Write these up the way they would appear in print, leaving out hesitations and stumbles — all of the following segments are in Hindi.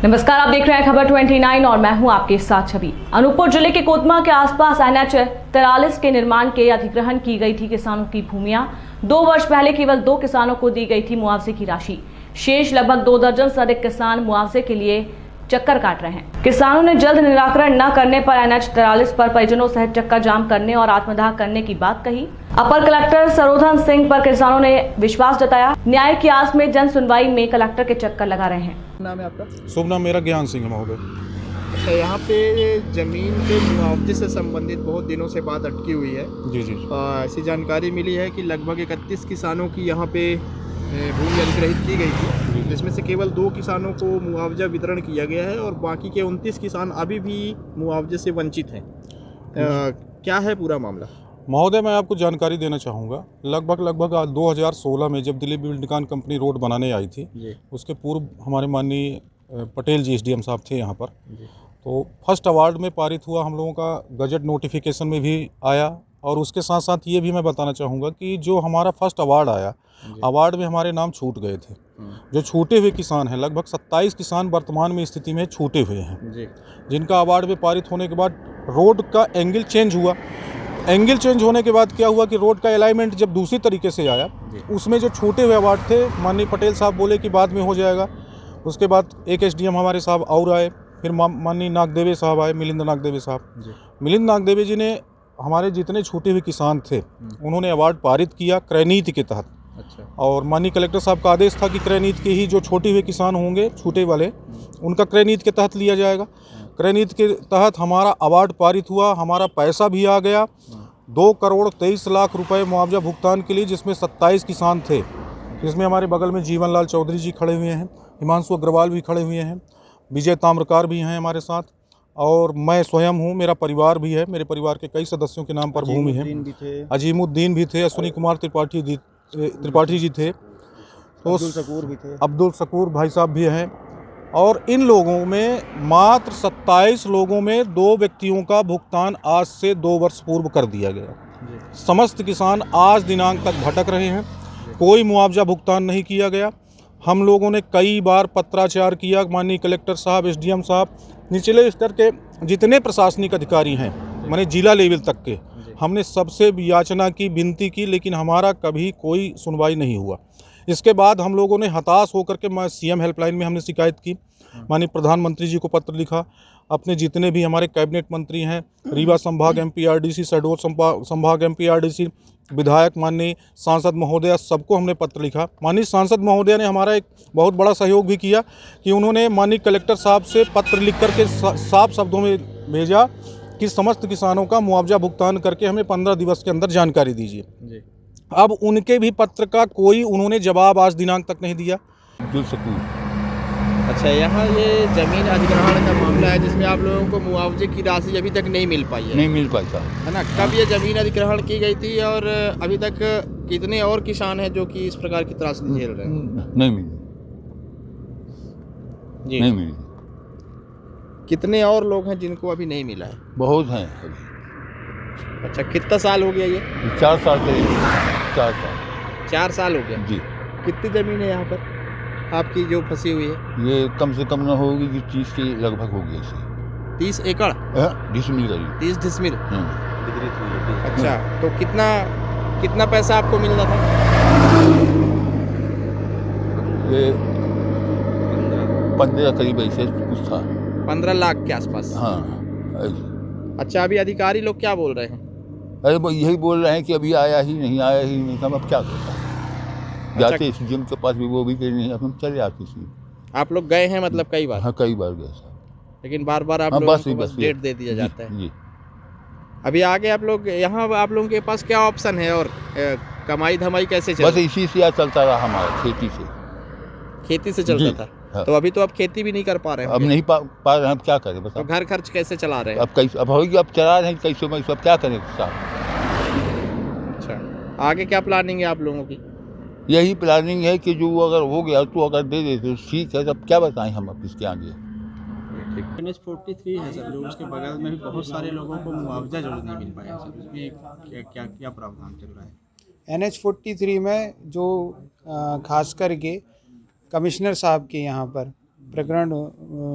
नमस्कार, आप देख रहे हैं खबर 29 और मैं हूं आपके साथ छवि। अनूपपुर जिले के कोतमा के आसपास NH 43 के निर्माण के अधिग्रहण की गई थी किसानों की भूमियां। 2 वर्ष पहले केवल 2 किसानों को दी गई थी मुआवजे की राशि। शेष लगभग 2 दर्जन से अधिक किसान मुआवजे के लिए चक्कर काट रहे हैं। किसानों ने जल्द निराकरण न करने पर NH 43 पर परिजनों सहित चक्का जाम करने और आत्मदाह करने की बात कही। अपर कलेक्टर सरोधन सिंह पर किसानों ने विश्वास जताया। न्याय की आस में जन सुनवाई में कलेक्टर के चक्कर लगा रहे हैं। नाम है आपका? शुभ नाम मेरा ज्ञान सिंह है महोदय। अच्छा, यहाँ पे जमीन के मुआवजे से संबंधित बहुत दिनों से बात अटकी हुई है। जी जी। ऐसी जानकारी मिली है कि लगभग 31 किसानों की यहाँ पे भूमि अधिग्रहित की गई थी, जिसमें से केवल 2 किसानों को मुआवजा वितरण किया गया है और बाकी के 29 किसान अभी भी मुआवजे से वंचित हैं। क्या है पूरा मामला? महोदय, मैं आपको जानकारी देना चाहूँगा। लगभग 2016 में जब दिलीप बिल्डकॉन कंपनी रोड बनाने आई थी, उसके पूर्व हमारे माननीय पटेल जी SDM साहब थे यहाँ पर। तो फर्स्ट अवार्ड में पारित हुआ, हम लोगों का गजट नोटिफिकेशन में भी आया। और उसके साथ साथ ये भी मैं बताना चाहूँगा कि जो हमारा फर्स्ट अवार्ड आया, अवार्ड में हमारे नाम छूट गए थे। जो छूटे हुए किसान हैं, लगभग 27 किसान वर्तमान में स्थिति में छूटे हुए हैं, जिनका अवार्ड में पारित होने के बाद रोड का एंगल चेंज हुआ। एंगल चेंज होने के बाद क्या हुआ कि रोड का अलाइनमेंट जब दूसरी तरीके से आया, उसमें जो छूटे हुए अवार्ड थे, माननीय पटेल साहब बोले कि बाद में हो जाएगा। उसके बाद एक SDM हमारे साहब और आए, फिर माननीय नागदेवे साहब आए, मिलिंद नागदेवे साहब। मिलिंद नागदेवे जी ने हमारे जितने छूटे हुए किसान थे, उन्होंने अवार्ड पारित किया क्रय नीति के तहत। अच्छा। और माननीय कलेक्टर साहब का आदेश था कि क्रय नीति के ही जो छोटे हुए किसान होंगे, छूटे वाले, उनका क्रय नीति के तहत लिया जाएगा। क्रय नीति के तहत हमारा अवार्ड पारित हुआ, हमारा पैसा भी आ गया 2 करोड़ 23 लाख रुपए मुआवजा भुगतान के लिए, जिसमें 27 किसान थे। जिसमें हमारे बगल में जीवन लाल चौधरी जी खड़े हुए हैं, हिमांशु अग्रवाल भी खड़े हुए हैं, विजय ताम्रकार भी हैं हमारे साथ, और मैं स्वयं हूँ, मेरा परिवार भी है। मेरे परिवार के कई सदस्यों के नाम पर भूमि है। अजीमुद्दीन भी थे, अश्विनी कुमार त्रिपाठी जी थे, तो अब्दुल शकूर भाई साहब भी हैं। और इन लोगों में मात्र 27 लोगों में 2 व्यक्तियों का भुगतान आज से 2 वर्ष पूर्व कर दिया गया। समस्त किसान आज दिनांक तक भटक रहे हैं, कोई मुआवजा भुगतान नहीं किया गया। हम लोगों ने कई बार पत्राचार किया, माननीय कलेक्टर साहब, SDM साहब, निचले स्तर के जितने प्रशासनिक अधिकारी हैं, माने जिला लेवल तक के, हमने सबसे याचना की, विनती की, लेकिन हमारा कभी कोई सुनवाई नहीं हुआ। इसके बाद हम लोगों ने हताश होकर के CM हेल्पलाइन में हमने शिकायत की, माननीय प्रधानमंत्री जी को पत्र लिखा, अपने जितने भी हमारे कैबिनेट मंत्री हैं, रीवा संभाग MP RDC, शहडोल संभाग MP RDC, विधायक, माननीय सांसद महोदया, सबको हमने पत्र लिखा। माननीय सांसद महोदया ने हमारा एक बहुत बड़ा सहयोग भी किया कि उन्होंने माननीय कलेक्टर साहब से पत्र लिख करके साफ शब्दों में भेजा कि समस्त किसानों का मुआवजा भुगतान करके हमें 15 दिवस के अंदर जानकारी दीजिए। अब उनके भी पत्र का कोई उन्होंने जवाब आज दिनांक तक नहीं दिया। अच्छा, यहाँ ये जमीन अधिग्रहण का मामला है जिसमें आप लोगों को मुआवजे की राशि अभी तक नहीं मिल पाई है। नहीं मिल पाई है ना? कब ये जमीन अधिग्रहण की गई थी और अभी तक कितने और किसान हैं जो कि इस प्रकार की त्रासदी झेल रहे हैं? नहीं मिली जी, नहीं मिली। कितने और लोग हैं जिनको अभी नहीं मिला है? बहुत हैं। अच्छा, कितना साल हो गया ये? 4 साल करीब। 4 साल हो गया जी। कितनी ज़मीन है यहाँ पर आपकी जो फंसी हुई है? ये कम से कम ना होगी कि 30 के लगभग होगी ऐसे। 30 एकड़? डिसमिल करीब। 30 डिसमिल। अच्छा, तो कितना पैसा आपको मिलना था? ये 15 करीब ऐसे कुछ था। 15 लाख के आसपास? हाँ। अच्छा, अभी अधिकारी लोग क्या बोल रहे हैं? अरे वो यही बोल रहे हैं कि अभी आया ही नहीं, आया ही नहीं। हम अब क्या करते हैं? जाते SDM के पास भी, वो भी कहीं नहीं, अब हम चले आते थे। आप लोग गए हैं मतलब कई बार? हाँ, कई बार गए साहब, लेकिन बार बार आप लोगों को बस डेट दे दिया जाता है। जी। अभी आगे आप लोग यहाँ, आप लोगों के पास क्या ऑप्शन है और कमाई धमाई कैसे चल? बस इसी से चलता रहा हमारा, खेती से चलता था। हाँ। तो अभी तो आप खेती भी नहीं कर पा रहे हैं? अब नहीं पा रहे हैं, अब क्या करें बताओ? तो घर खर्च कैसे चला रहे हैं? अब कैसे, अब होगी, अब चला रहे हैं कैसे, मैं सब क्या करें साहब? अच्छा, आगे क्या प्लानिंग है आप लोगों की? यही प्लानिंग है कि जो अगर हो गया तो अगर दे दे तो ठीक है, तब क्या बताएं हम अब इसके आगे। NH 43 है सर, जो उसके बगल में भी बहुत सारे लोगों को मुआवजा जो नहीं मिल पाया सर, उसमें क्या प्रावधान चल रहा है? NH 43 में जो खास करके कमिश्नर साहब के यहाँ पर प्रकरण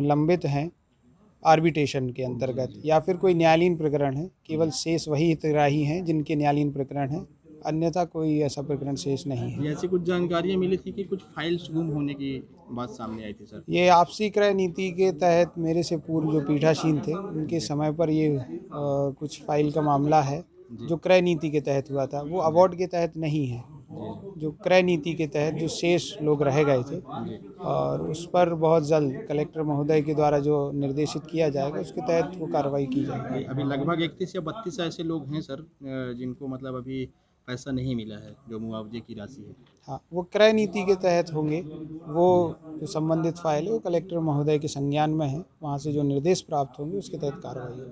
लंबित हैं आर्बिट्रेशन के अंतर्गत, या फिर कोई न्यायालयीन प्रकरण है, केवल शेष वही हितग्राही हैं जिनके न्यायालयीन प्रकरण हैं, अन्यथा कोई ऐसा प्रकरण शेष नहीं है। ऐसी कुछ जानकारियाँ मिली थी कि कुछ फाइल्स गुम होने की बात सामने आई थी सर। ये आपसी क्रय नीति के तहत मेरे से पूर्व जो पीठासीन थे उनके समय पर ये कुछ फाइल का मामला है जो क्रय नीति के तहत हुआ था, वो अवार्ड के तहत नहीं है। जो क्रय नीति के तहत जो शेष लोग रह गए थे और उस पर बहुत जल्द कलेक्टर महोदय के द्वारा जो निर्देशित किया जाएगा उसके तहत वो कार्रवाई की जाएगी। अभी लगभग 31 या 32 ऐसे लोग हैं सर जिनको मतलब अभी पैसा नहीं मिला है, जो मुआवजे की राशि है। हाँ, वो क्रय नीति के तहत होंगे। वो जो संबंधित फाइल है वो कलेक्टर महोदय के संज्ञान में है, वहाँ से जो निर्देश प्राप्त होंगे उसके तहत कार्रवाई होगी।